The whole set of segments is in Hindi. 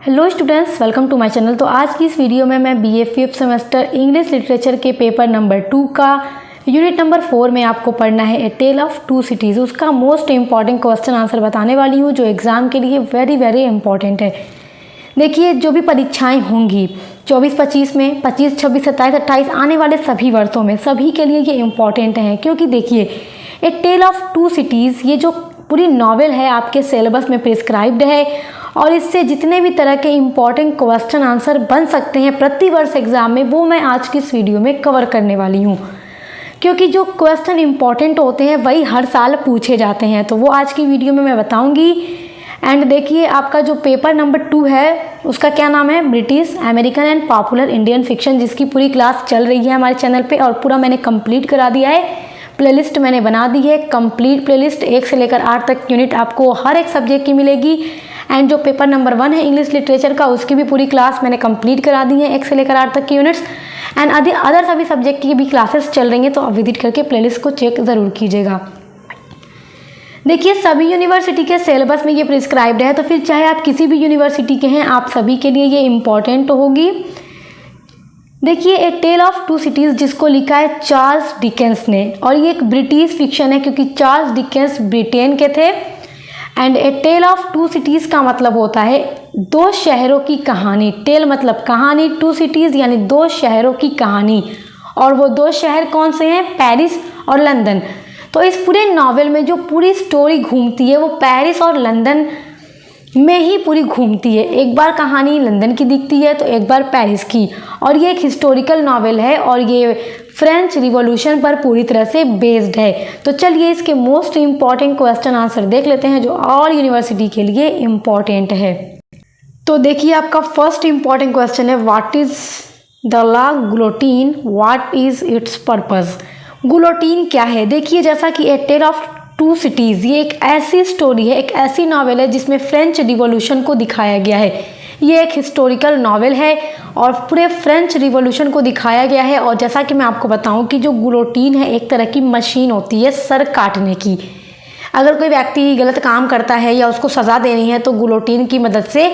Hello students, welcome to my channel. तो आज की इस वीडियो में मैं BA 5th semester English literature के पेपर नंबर 2 का यूनिट नंबर 4 में आपको पढ़ना है a tale of two cities. उसका मोस्ट इंपॉर्टेंट क्वेश्चन आंसर बताने वाली हूँ जो एग्ज़ाम के लिए वेरी इंपॉर्टेंट है। देखिए, जो भी परीक्षाएं होंगी 24-25 में, 25, 26, 27, 28 आने वाले सभी वर्षों में सभी के लिए ये इम्पॉर्टेंट हैं, क्योंकि देखिए ए टेल ऑफ टू सिटीज़ ये जो पूरी नॉवेल है आपके सिलेबस में प्रिस्क्राइब्ड है और इससे जितने भी तरह के इम्पॉर्टेंट क्वेश्चन आंसर बन सकते हैं प्रतिवर्ष एग्ज़ाम में, वो मैं आज की इस वीडियो में कवर करने वाली हूँ। क्योंकि जो क्वेश्चन इम्पॉर्टेंट होते हैं वही हर साल पूछे जाते हैं, तो वो आज की वीडियो में मैं बताऊँगी। एंड देखिए, आपका जो पेपर नंबर 2 है उसका क्या नाम है, British, American and popular Indian fiction, जिसकी पूरी क्लास चल रही है हमारे चैनल पे और पूरा मैंने कंप्लीट करा दिया है। प्लेलिस्ट मैंने बना दी है, कंप्लीट प्लेलिस्ट 1 से लेकर 8 तक यूनिट आपको हर एक सब्जेक्ट की मिलेगी। एंड जो पेपर नंबर 1 है इंग्लिश लिटरेचर का, उसकी भी पूरी क्लास मैंने कंप्लीट करा दी है 1 से लेकर 8 तक की यूनिट्स। एंड अदर सभी सब्जेक्ट की भी क्लासेस चल रही हैं, तो आप विजिट करके प्लेलिस्ट को चेक ज़रूर कीजिएगा। देखिए, सभी यूनिवर्सिटी के सिलेबस में ये प्रिस्क्राइब्ड है, तो फिर चाहे आप किसी भी यूनिवर्सिटी के हैं, आप सभी के लिए ये इम्पॉर्टेंट होगी। देखिए, ए टेल ऑफ टू सिटीज़ जिसको लिखा है चार्ल्स डिकेंस ने, और ये एक ब्रिटिश फिक्शन है क्योंकि चार्ल्स डिकेंस ब्रिटेन के थे। And a tale of two cities का मतलब होता है 2 शहरों की कहानी। टेल मतलब कहानी, टू सिटीज़ यानी 2 शहरों की कहानी, और वो 2 शहर कौन से हैं, पेरिस और लंदन। तो इस पूरे नॉवेल में जो पूरी स्टोरी घूमती है वो पेरिस और लंदन में ही पूरी घूमती है। एक बार कहानी लंदन की दिखती है तो एक बार पेरिस की, और ये एक हिस्टोरिकल नॉवेल है और ये फ्रेंच रिवॉल्यूशन पर पूरी तरह से बेस्ड है। तो चलिए इसके मोस्ट इम्पॉर्टेंट क्वेश्चन आंसर देख लेते हैं जो ऑल यूनिवर्सिटी के लिए इम्पॉर्टेंट है। तो देखिए, आपका फर्स्ट इम्पॉर्टेंट क्वेश्चन है, what is the la guillotine, what is its purpose. Guillotine क्या है? देखिए, जैसा कि a tale of two cities ये एक ऐसी स्टोरी है, एक ऐसी नॉवेल है जिसमें फ्रेंच रिवॉल्यूशन को दिखाया गया है। ये एक हिस्टोरिकल नॉवेल है और पूरे फ्रेंच रिवॉल्यूशन को दिखाया गया है। और जैसा कि मैं आपको बताऊं कि जो गुलोटीन है एक तरह की मशीन होती है सर काटने की। अगर कोई व्यक्ति गलत काम करता है या उसको सज़ा देनी है तो गुलोटीन की मदद से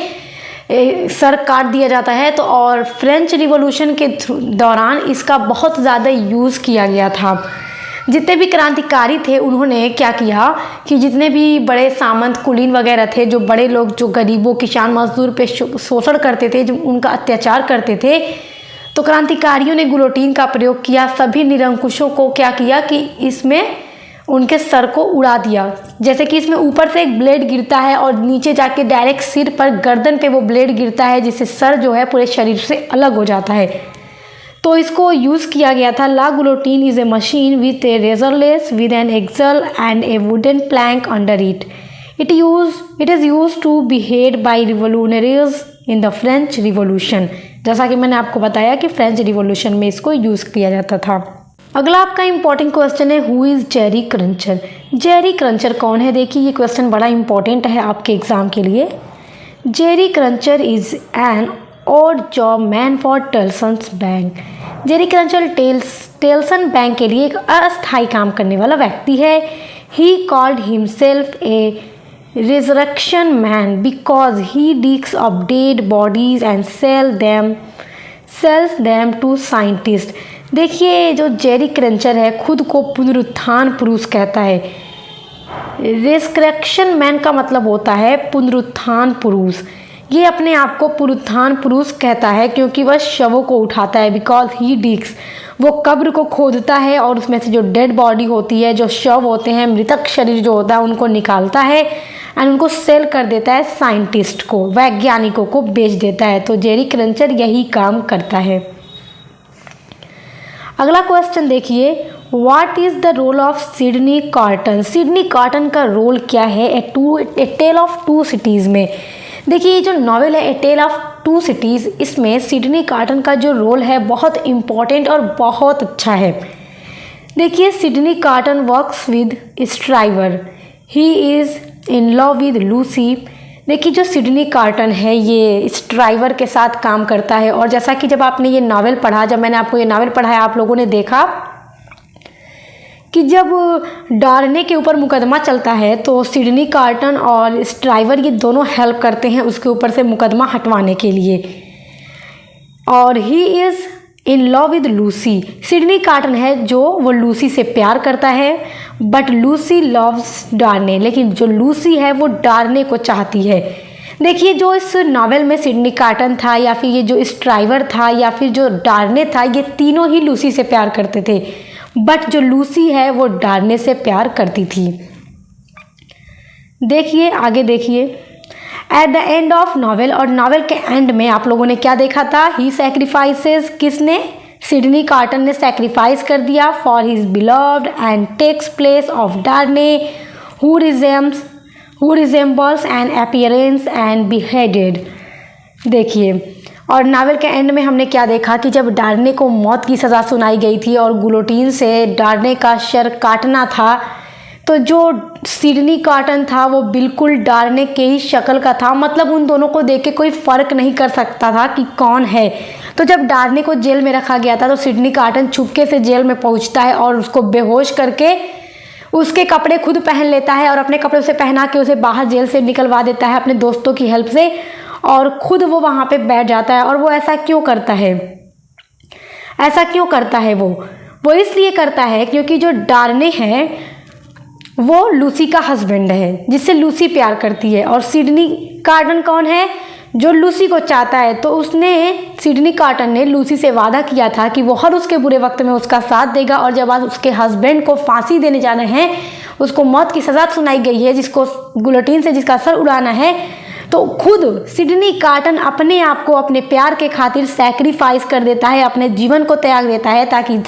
सर काट दिया जाता है। तो और फ्रेंच रिवॉल्यूशन के दौरान इसका बहुत ज़्यादा यूज़ किया गया था। जितने भी क्रांतिकारी थे उन्होंने क्या किया कि जितने भी बड़े सामंत कुलीन वगैरह थे, जो बड़े लोग जो गरीबों, किसान, मजदूर पे शोषण करते थे, जो उनका अत्याचार करते थे, तो क्रांतिकारियों ने गुलोटीन का प्रयोग किया। सभी निरंकुशों को क्या किया कि इसमें उनके सर को उड़ा दिया। जैसे कि इसमें ऊपर से एक ब्लेड गिरता है और नीचे जाके डायरेक्ट सिर पर, गर्दन पे वो ब्लेड गिरता है, जिससे सर जो है पूरे शरीर से अलग हो जाता है। तो इसको यूज़ किया गया था। La guillotine is a machine with a razorless with an axle and a wooden plank under it. It is use to be head by revolutionaries in the French revolution. जैसा कि मैंने आपको बताया कि फ्रेंच रिवॉल्यूशन में इसको यूज़ किया जाता था। अगला आपका इंपॉर्टेंट क्वेश्चन है, who is Jerry cruncher. Jerry cruncher कौन है? देखिए, ये क्वेश्चन बड़ा इंपॉर्टेंट है आपके एग्ज़ाम के लिए। Jerry Cruncher is an odd job man for Tellson's bank. Jerry Cruncher Tellson bank के लिए एक अस्थायी काम करने वाला व्यक्ति है। He called himself a resurrection man because he digs up dead bodies and sells them to scientist. देखिए, जो जेरी क्रंचर है खुद को पुनरुत्थान पुरुष कहता है। रिजरेक्शन मैन का मतलब होता है पुनरुत्थान पुरुष। ये अपने आप को पुनरुत्थान पुरुष कहता है क्योंकि वह शवों को उठाता है। बिकॉज ही डिग्स, वो कब्र को खोदता है और उसमें से जो डेड बॉडी होती है, जो शव होते हैं, मृतक शरीर जो होता है, उनको निकालता है एंड उनको सेल कर देता है साइंटिस्ट को, वैज्ञानिकों को बेच देता है। तो जेरी क्रंचर यही काम करता है। अगला क्वेश्चन देखिए, what is the role of Sydney Carton. Sydney Carton का रोल क्या है a tale of two cities में। देखिए, ये जो नॉवेल है a tale of two cities, इसमें सिडनी कार्टन का जो रोल है बहुत इम्पॉर्टेंट और बहुत अच्छा है। देखिए, Sydney carton works with striver, he is in love with Lucy. देखिए, जो सिडनी कार्टन है ये स्ट्राइवर के साथ काम करता है। और जैसा कि जब आपने ये नावल पढ़ा, जब मैंने आपको ये नावल पढ़ाया, आप लोगों ने देखा कि जब डार्ने के ऊपर मुकदमा चलता है तो सिडनी कार्टन और स्ट्राइवर ये दोनों हेल्प करते हैं उसके ऊपर से मुकदमा हटवाने के लिए। और he is in love with Lucy. Sydney carton है जो वो लूसी से प्यार करता है, बट लूसी लव्स डार्ने, लेकिन जो लूसी है वो डार्ने को चाहती है। देखिए, जो इस नावल में सिडनी कार्टन था या फिर ये जो स्ट्राइवर था या फिर जो डार्ने था, ये तीनों ही लूसी से प्यार करते थे, बट जो लूसी है वो डार्ने से प्यार करती थी। देखिए आगे, देखिए at the end of novel, और नावल के एंड में आप लोगों ने क्या देखा था, ही सैक्रिफाइसेस, किसने, सिडनी कार्टन ने सैक्रिफाइस कर दिया for his beloved and takes place of Darnay who resembles an appearance and beheaded. देखिए, और नावल के एंड में हमने क्या देखा कि जब डार्ने को मौत की सज़ा सुनाई गई थी और गुलोटीन से डार्ने का सर काटना था, तो जो सिडनी कार्टन था वो बिल्कुल डार्ने के ही शक्ल का था, मतलब उन दोनों को देख के कोई फ़र्क नहीं कर सकता था कि कौन है। तो जब डार्ने को जेल में रखा गया था तो सिडनी कार्टन छुपके से जेल में पहुंचता है और उसको बेहोश करके उसके कपड़े खुद पहन लेता है और अपने कपड़े उसे पहना के उसे बाहर जेल से निकलवा देता है अपने दोस्तों की हेल्प से, और खुद वो वहाँ पे बैठ जाता है। और वो ऐसा क्यों करता है, ऐसा क्यों करता है वो इसलिए करता है क्योंकि जो डार्ने है वो लूसी का हस्बैंड है जिससे लूसी प्यार करती है, और सिडनी कार्टन कौन है, जो लूसी को चाहता है। तो उसने, सिडनी कार्टन ने लूसी से वादा किया था कि वो हर उसके बुरे वक्त में उसका साथ देगा, और जब आज उसके हस्बैंड को फांसी देने जाना है, उसको मौत की सज़ा सुनाई गई है, जिसको गुलोटीन से जिसका सर उड़ाना है, तो खुद सिडनी कार्टन अपने आप को अपने प्यार के खातिर सैक्रिफाइस कर देता है, अपने जीवन को त्याग देता है ताकि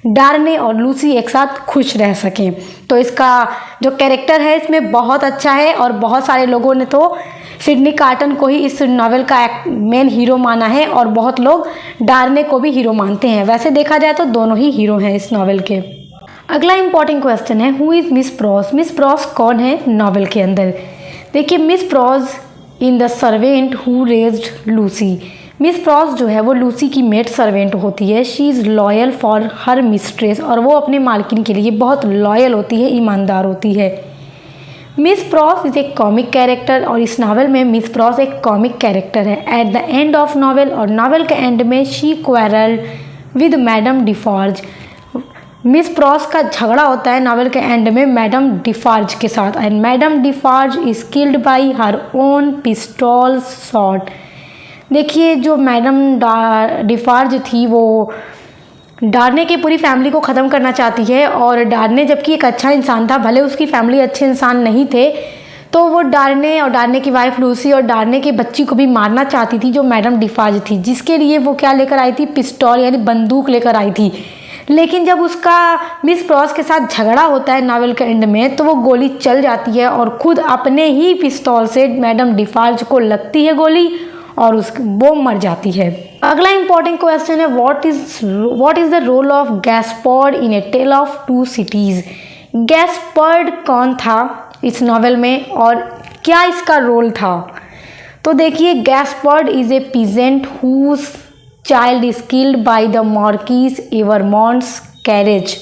डार्ने और लूसी एक साथ खुश रह सकें। तो इसका जो कैरेक्टर है इसमें बहुत अच्छा है, और बहुत सारे लोगों ने तो सिडनी कार्टन को ही इस नावल का मेन हीरो माना है, और बहुत लोग डार्ने को भी हीरो मानते हैं। वैसे देखा जाए तो दोनों ही हीरो हैं इस नावल के। अगला इम्पॉर्टेंट क्वेश्चन है, who is miss pros. Miss pros कौन है नावल के अंदर। देखिए, miss pros in the servant who raised Lucy. Miss pros जो है वो लूसी की मेड सर्वेंट होती है। She is loyal for her mistress, और वो अपने मालकिन के लिए बहुत लॉयल होती है, ईमानदार होती है। मिस प्रॉस इज़ एक कॉमिक कैरेक्टर, और इस नावल में मिस प्रॉस एक कॉमिक कैरेक्टर है। At the end of novel, और नावल के एंड में she quarrelled with Madame Defarge. Miss Pross का झगड़ा होता है नावल के एंड में मैडम डिफॉर्ज के साथ, and Madame Defarge is killed by her own pistol shot. देखिए, जो मैडम डिफॉर्ज थी वो डार्ने की पूरी फैमिली को ख़त्म करना चाहती है, और डार्ने जबकि एक अच्छा इंसान था, भले उसकी फैमिली अच्छे इंसान नहीं थे, तो वो डार्ने और डार्ने की वाइफ लूसी और डार्ने की बच्ची को भी मारना चाहती थी, जो मैडम डिफॉर्ज थी, जिसके लिए वो क्या लेकर आई थी, पिस्टल यानी बंदूक लेकर आई थी। लेकिन जब उसका मिस प्रॉस के साथ झगड़ा होता है नावल के एंड में, तो वो गोली चल जाती है और खुद अपने ही पिस्तौल से मैडम डिफॉर्ज को लगती है गोली, और वो मर जाती है। अगला इंपॉर्टेंट क्वेश्चन है, what is the role of Gaspard in a tale of two cities. Gaspard कौन था इस नावल में और क्या इसका रोल था। तो देखिए, Gaspard is a peasant whose child is killed by the Marquis Evremonde's carriage.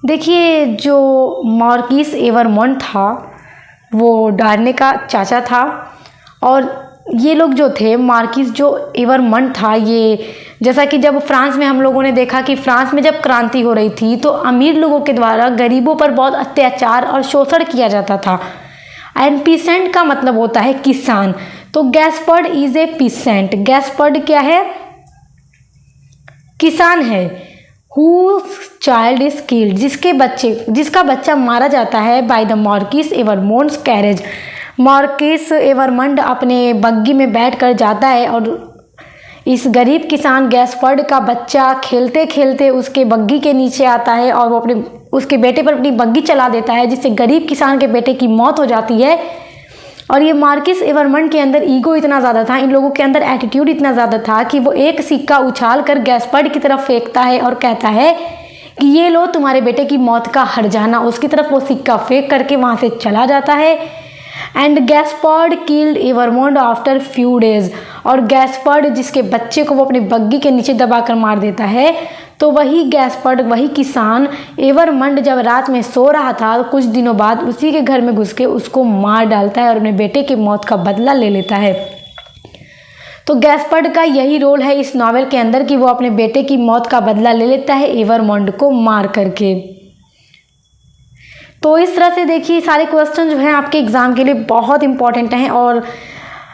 देखिए, जो मार्किस एवरमॉन्ट था वो डार्ने का चाचा था, और ये लोग जो थे, मार्किस जो एवरमॉन्ट था, ये जैसा कि जब फ्रांस में हम लोगों ने देखा कि फ्रांस में जब क्रांति हो रही थी तो अमीर लोगों के द्वारा गरीबों पर बहुत अत्याचार और शोषण किया जाता था। एंड पीसेंट का मतलब होता है किसान, तो Gaspard is A pheasant. Gaspard क्या है, किसान है। हु चाइल्ड इज किल्ड, जिसका बच्चा मारा जाता है by the Marquis Evremonde's carriage. Marquis Evremonde अपने बग्गी में बैठकर जाता है, और इस गरीब किसान गैस्पर्ड का बच्चा खेलते खेलते उसके बग्गी के नीचे आता है, और वो उसके बेटे पर अपनी बग्गी चला देता है, जिससे गरीब किसान के बेटे की मौत हो जाती है। और ये मार्किस एवरमंड के अंदर ईगो इतना ज़्यादा था, इन लोगों के अंदर एटीट्यूड इतना ज़्यादा था कि वो एक सिक्का उछाल कर गैस्पर्ड की तरफ फेंकता है और कहता है कि ये लो तुम्हारे बेटे की मौत का हर्जाना। उसकी तरफ वो सिक्का फेंक करके वहाँ से चला जाता है। And Gaspard killed Evremonde after few days, और गैस्पर्ड जिसके बच्चे को वो अपनी बग्गी के नीचे दबाकर मार देता है, तो वही गैस्पर्ड, वही किसान एवरमंड जब रात में सो रहा था तो कुछ दिनों बाद उसी के घर में घुस के उसको मार डालता है और अपने बेटे की मौत का बदला ले लेता है। तो गैस्पर्ड का यही रोल है इस नॉवेल के अंदर कि वो अपने बेटे की मौत का बदला ले लेता है एवरमोंड को मार करके। तो इस तरह से देखिए सारे क्वेश्चन जो हैं आपके एग्ज़ाम के लिए बहुत इंपॉर्टेंट हैं और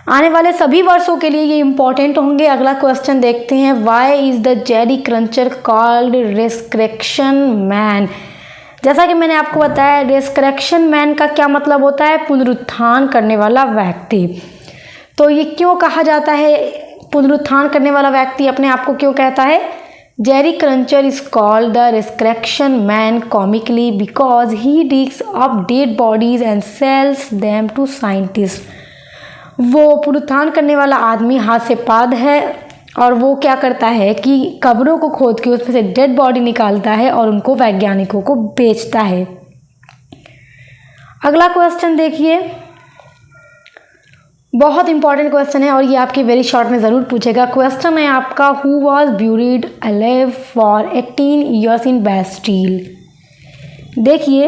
आने वाले सभी वर्षों के लिए ये इंपॉर्टेंट होंगे। अगला क्वेश्चन देखते हैं, why is the Jerry Cruncher called resurrection man. जैसा कि मैंने आपको बताया, रेस्क्रेक्शन मैन का क्या मतलब होता है, पुनरुत्थान करने वाला व्यक्ति। तो ये क्यों कहा जाता है, पुनरुत्थान करने वाला व्यक्ति अपने आप को क्यों कहता है? Jerry Cruncher is called the resurrection man comically because he digs up dead bodies and sells them to scientist. वो पुनरुत्थान करने वाला आदमी हास्यपाद है और वो क्या करता है कि कब्रों को खोद के उसमें से डेड बॉडी निकालता है और उनको वैज्ञानिकों को बेचता है। अगला क्वेश्चन देखिए, बहुत इंपॉर्टेंट क्वेश्चन है और ये आपके वेरी शॉर्ट में ज़रूर पूछेगा। क्वेश्चन है आपका, who was buried alive for 18 years in Bastille. देखिए,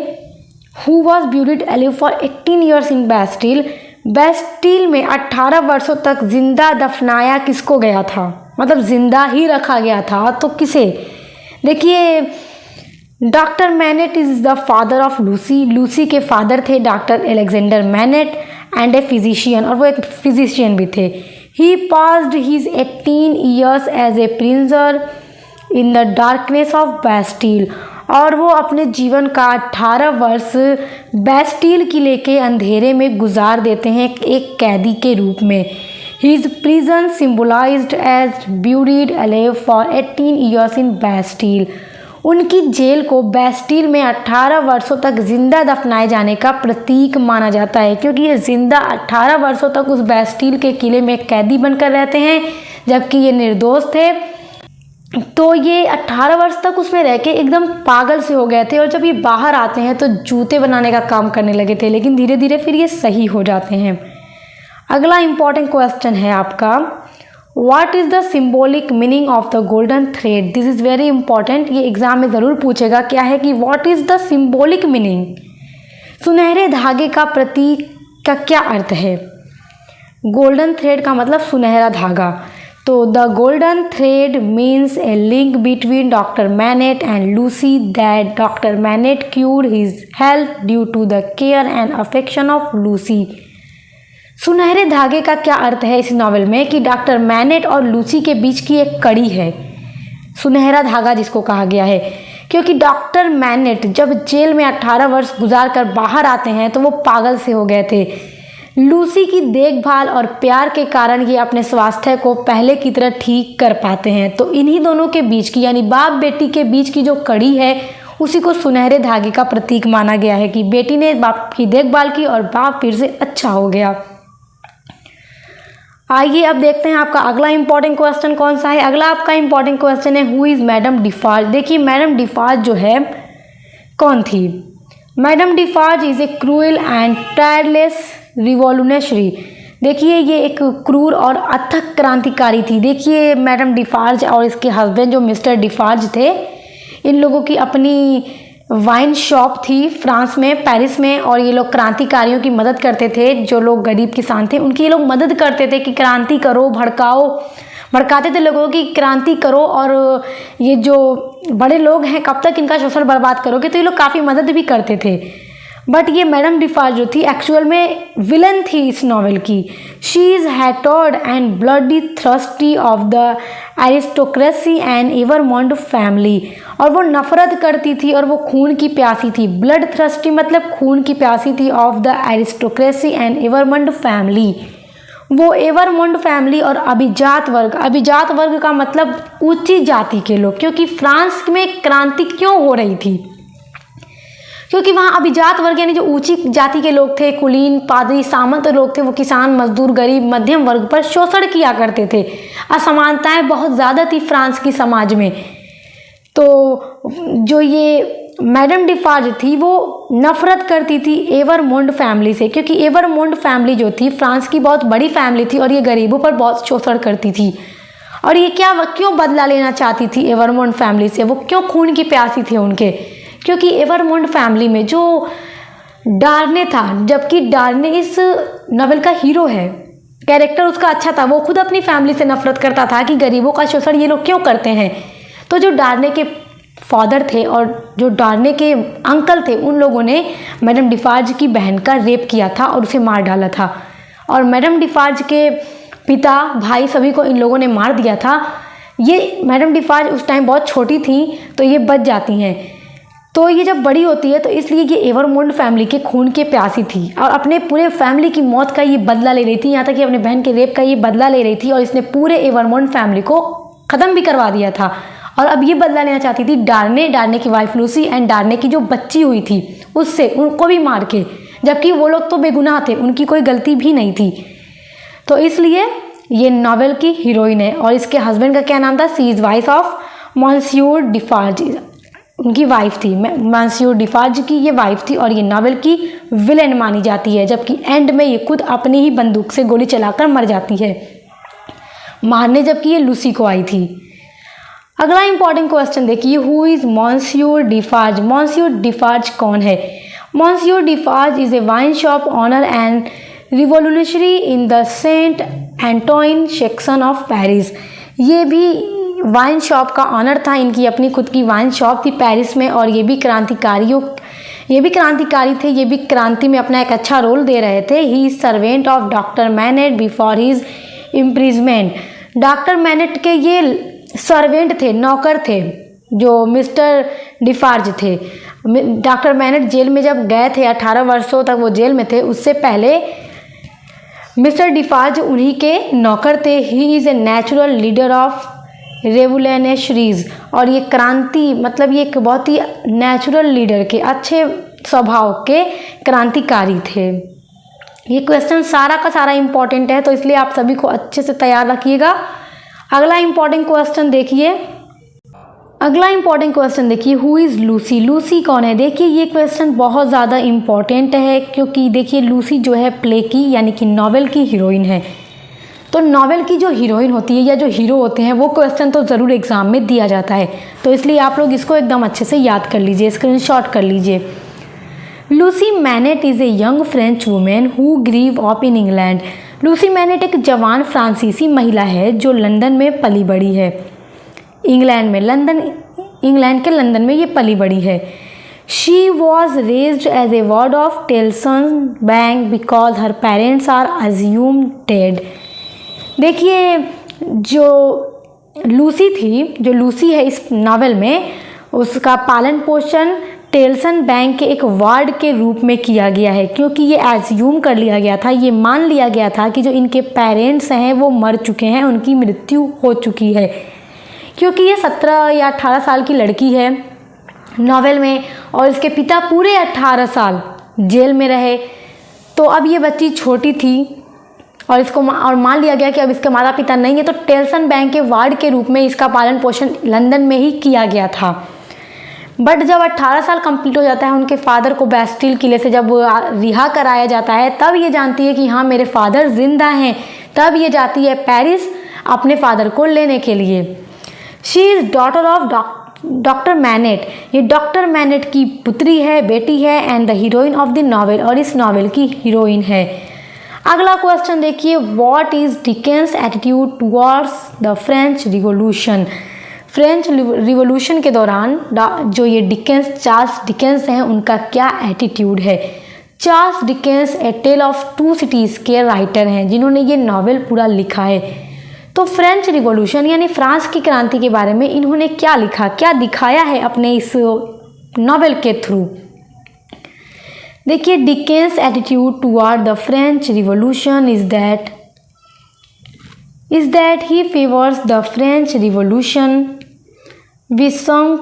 who was buried alive for 18 years in Bastille. Bastille में 18 वर्षों तक जिंदा दफनाया किसको गया था, मतलब जिंदा ही रखा गया था, तो किसे? देखिए, doctor Manette is the father of Lucie. Lucie के फादर थे doctor Alexandre Manette and a physician, और वो एक फिजिशियन भी थे। He passed his 18 years as a prisoner in the darkness of Bastille, और वो अपने जीवन का 18 वर्ष बैस्टील किले के अंधेरे में गुजार देते हैं एक कैदी के रूप में। His prison symbolized as buried alive for 18 years in Bastille। उनकी जेल को बैस्टील में 18 वर्षों तक जिंदा दफनाए जाने का प्रतीक माना जाता है, क्योंकि ये जिंदा 18 वर्षों तक उस बैस्टील के किले में कैदी बनकर रहते हैं जबकि ये निर्दोष थे। तो ये 18 वर्ष तक उसमें रह के एकदम पागल से हो गए थे और जब ये बाहर आते हैं तो जूते बनाने का काम करने लगे थे, लेकिन धीरे धीरे फिर ये सही हो जाते हैं। अगला इम्पॉर्टेंट क्वेश्चन है आपका, what is the symbolic meaning of the golden thread. This is very important, ये एग्जाम में ज़रूर पूछेगा। क्या है कि what is the symbolic meaning, सुनहरे धागे का प्रतीक का क्या अर्थ है। गोल्डन थ्रेड का मतलब सुनहरा धागा। तो the golden thread means a link between doctor Manette and Lucie that doctor Manette cured his health due to the care and affection of Lucie. सुनहरे धागे का क्या अर्थ है इस नॉवेल में कि डॉक्टर मैनेट और लूसी के बीच की एक कड़ी है, सुनहरा धागा जिसको कहा गया है, क्योंकि डॉक्टर मैनेट जब जेल में 18 वर्ष गुजार कर बाहर आते हैं तो वो पागल से हो गए थे। लूसी की देखभाल और प्यार के कारण ये अपने स्वास्थ्य को पहले की तरह ठीक कर पाते हैं। तो इन्हीं दोनों के बीच की, यानी बाप बेटी के बीच की जो कड़ी है उसी को सुनहरे धागे का प्रतीक माना गया है कि बेटी ने बाप की देखभाल की और बाप फिर से अच्छा हो गया। आइए अब देखते हैं आपका अगला इंपॉर्टेंट क्वेश्चन कौन सा है। अगला आपका इंपॉर्टेंट क्वेश्चन है, हु इज़ मैडम डिफार्ज। देखिए, मैडम डिफार्ज जो है कौन थी। Madame Defarge is a cruel and tireless revolutionary. देखिए, ये एक क्रूर और अथक क्रांतिकारी थी। देखिए, मैडम डिफार्ज और इसके हस्बैंड जो मिस्टर डिफार्ज थे, इन लोगों की अपनी वाइन शॉप थी फ्रांस में, पेरिस में, और ये लोग क्रांतिकारियों की मदद करते थे। जो लोग गरीब किसान थे उनकी ये लोग मदद करते थे कि क्रांति करो, भड़काते थे लोगों की क्रांति करो, और ये जो बड़े लोग हैं कब तक इनका शोषण बर्बाद करोगे, तो ये लोग काफ़ी मदद भी करते थे। बट ये मैडम डिफार्ज जो थी एक्चुअल में विलन थी इस नॉवेल की। She is hatred and bloody thirsty of the aristocracy and Evremonde family, और वो नफरत करती थी और वो खून की प्यासी थी। ब्लड थ्रस्टी मतलब खून की प्यासी थी of the aristocracy and Evremonde family. वो एवरमोंड फैमिली और अभिजात वर्ग का मतलब ऊंची जाति के लोग, क्योंकि फ्रांस में क्रांति क्यों हो रही थी, क्योंकि वहाँ अभिजात वर्ग यानी जो ऊंची जाति के लोग थे, कुलीन, पादरी, सामंत लोग थे, वो किसान, मजदूर, गरीब, मध्यम वर्ग पर शोषण किया करते थे। असमानताएं बहुत ज़्यादा थी फ्रांस की समाज में। तो जो ये मैडम डिफार्ज थी वो नफ़रत करती थी एवरमोंड फैमिली से, क्योंकि एवरमोंड फैमिली जो थी फ्रांस की बहुत बड़ी फैमिली थी और ये गरीबों पर बहुत शोषण करती थी। और ये क्यों बदला लेना चाहती थी एवरमोंड फैमिली से, वो क्यों खून की प्यासी थे उनके, क्योंकि एवरमोंड फैमिली में जो डार्ने था, जबकि डार्ने इस नॉवेल का हीरो है, कैरेक्टर उसका अच्छा था, वो खुद अपनी फैमिली से नफरत करता था कि गरीबों का शोषण ये लोग क्यों करते हैं। तो जो डार्ने के फादर थे और जो डार्ने के अंकल थे, उन लोगों ने मैडम डिफार्ज की बहन का रेप किया था और उसे मार डाला था। और मैडम डिफार्ज के पिता, भाई, सभी को इन लोगों ने मार दिया था। ये मैडम डिफार्ज उस टाइम बहुत छोटी थी तो ये बच जाती हैं। तो ये जब बड़ी होती है तो इसलिए ये एवरमोंड फैमिली के खून के प्यासी थी और अपने पूरे फैमिली की मौत का ये बदला ले रही थी, यहाँ तक कि अपने बहन के रेप का ये बदला ले रही थी और इसने पूरे एवरमोंड फैमिली को ख़त्म भी करवा दिया था। और अब ये बदला लेना चाहती थी डार्ने की वाइफ लूसी एंड डार्ने की जो बच्ची हुई थी उससे, उनको भी मार के, जबकि वो लोग तो बेगुनाह थे, उनकी कोई गलती भी नहीं थी। तो इसलिए ये नॉवेल की हीरोइन है। और इसके हस्बैंड का क्या नाम था? सी इज़ वाइफ ऑफ मॉन्सियोर डिफार्ज, उनकी वाइफ थी, मॉन्सियोर डिफार्ज की ये वाइफ थी और ये नॉवेल की विलेन मानी जाती है, जबकि एंड में ये खुद अपनी ही बंदूक से गोली चलाकर मर जाती है मारने, जबकि ये लूसी को आई थी। अगला इंपॉर्टेंट क्वेश्चन देखिए, who is Monsieur Defarge? Monsieur Defarge कौन है? Monsieur Defarge is a wine shop owner and revolutionary in the Saint Antoine section of Paris. ये भी वाइन शॉप का ऑनर था, इनकी अपनी खुद की वाइन शॉप थी पेरिस में और ये भी क्रांतिकारी थे, ये भी क्रांति में अपना एक अच्छा रोल दे रहे थे। He is servant of doctor MANET before his imprisonment. Doctor MANET के ये सर्वेंट थे, नौकर थे, जो मिस्टर डिफार्ज थे। डॉक्टर मैनेट जेल में जब गए थे, 18 वर्षों तक वो जेल में थे, उससे पहले मिस्टर डिफार्ज उन्हीं के नौकर थे। He is a natural leader of revolutionaries, और ये क्रांति मतलब ये एक बहुत ही नेचुरल लीडर के, अच्छे स्वभाव के क्रांतिकारी थे। ये क्वेश्चन सारा का सारा इम्पोर्टेंट है, तो इसलिए आप सभी को अच्छे से तैयार रखिएगा। अगला इम्पोर्टेंट क्वेश्चन देखिए, हु इज़ लूसी? लूसी कौन है? देखिए ये क्वेश्चन बहुत ज़्यादा इम्पॉर्टेंट है, क्योंकि देखिए लूसी जो है प्ले की यानी कि नॉवेल की हीरोइन है। तो नॉवेल की जो हीरोइन होती है या जो हीरो होते हैं वो क्वेश्चन तो ज़रूर एग्ज़ाम में दिया जाता है, तो इसलिए आप लोग इसको एकदम अच्छे से याद कर लीजिए, स्क्रीनशॉट कर लीजिए। Lucy MANET is a young French women who grew up in England. Lucy MANET एक जवान फ्रांसीसी महिला है जो लंदन में पली बड़ी है, इंग्लैंड के लंदन में ये पली बड़ी है। She was raised as a ward of Tellson bank because her parents are assumed dead. देखिए जो लूसी है इस नावल में, उसका पालन पोषण टेल्सन बैंक के एक वार्ड के रूप में किया गया है, क्योंकि ये एज्यूम कर लिया गया था, ये मान लिया गया था कि जो इनके पेरेंट्स हैं वो मर चुके हैं, उनकी मृत्यु हो चुकी है। क्योंकि ये 17 या 18 साल की लड़की है नावल में और इसके पिता पूरे 18 साल जेल में रहे, तो अब ये बच्ची छोटी थी और मान लिया गया कि अब इसके माता पिता नहीं है, तो टेल्सन बैंक के वार्ड के रूप में इसका पालन पोषण लंदन में ही किया गया था। बट जब 18 साल कंप्लीट हो जाता है, उनके फादर को बैस्टिल किले से जब रिहा कराया जाता है, तब ये जानती है कि हाँ मेरे फादर जिंदा हैं, तब ये जाती है पेरिस अपने फादर को लेने के लिए। She is daughter of doctor MANET, ये डॉक्टर मैनेट की पुत्री है, बेटी है, and the heroine of the novel, और इस नॉवेल की हीरोइन है। अगला क्वेश्चन देखिए, what is Dickens attitude towards the French revolution? French revolution के दौरान जो ये चार्ल्स डिकेंस हैं उनका क्या एटीट्यूड है? Charles Dickens a tale of two cities के राइटर हैं जिन्होंने ये नॉवेल पूरा लिखा है। तो फ्रेंच रिवॉल्यूशन यानी फ्रांस की क्रांति के बारे में इन्होंने क्या लिखा, क्या दिखाया है अपने इस नॉवेल के थ्रू? देखिए, Dickens attitude toward the French revolution is that he favours the French revolution with some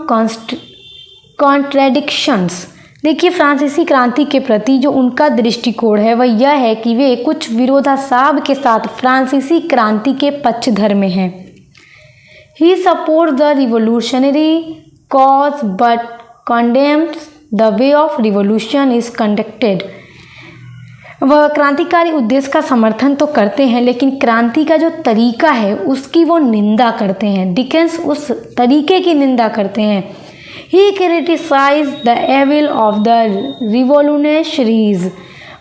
contradictions. देखिए, फ्रांसीसी क्रांति के प्रति जो उनका दृष्टिकोण है वह यह है कि वे कुछ विरोधाभास के साथ फ्रांसीसी क्रांति के पक्षधर में हैं। He support the revolutionary cause but condemns the way of revolution is conducted। वह क्रांतिकारी उद्देश्य का समर्थन तो करते हैं लेकिन क्रांति का जो तरीका है उसकी वो निंदा करते हैं। डिकेंस उस तरीके की निंदा करते हैं। He criticized the evil of the revolutionaries।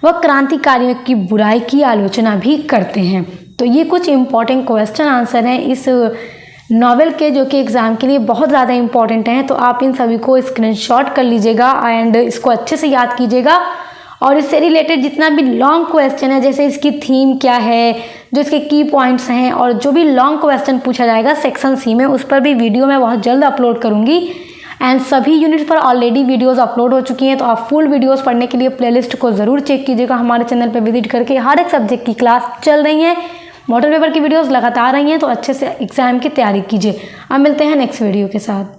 वह क्रांतिकारियों की बुराई की आलोचना भी करते हैं। तो ये कुछ इम्पॉर्टेंट क्वेश्चन आंसर हैं इस नॉवेल के, जो कि एग्ज़ाम के लिए बहुत ज़्यादा इम्पॉर्टेंट हैं। तो आप इन सभी को स्क्रीनशॉट कर लीजिएगा एंड इसको अच्छे से याद कीजिएगा। और इससे रिलेटेड जितना भी लॉन्ग क्वेश्चन है, जैसे इसकी थीम क्या है, जो इसके की पॉइंट्स हैं, और जो भी लॉन्ग क्वेश्चन पूछा जाएगा सेक्शन सी में, उस पर भी वीडियो मैं बहुत जल्द अपलोड करूँगी। एंड सभी यूनिट पर ऑलरेडी वीडियोस अपलोड हो चुकी हैं। तो आप फुल वीडियोस पढ़ने के लिए प्लेलिस्ट को ज़रूर चेक कीजिएगा। हमारे चैनल पर विजिट करके हर एक सब्जेक्ट की क्लास चल रही है, मॉडल पेपर की वीडियोस लगातार रही हैं। तो अच्छे से एग्ज़ाम की तैयारी कीजिए। अब मिलते हैं नेक्स्ट वीडियो के साथ।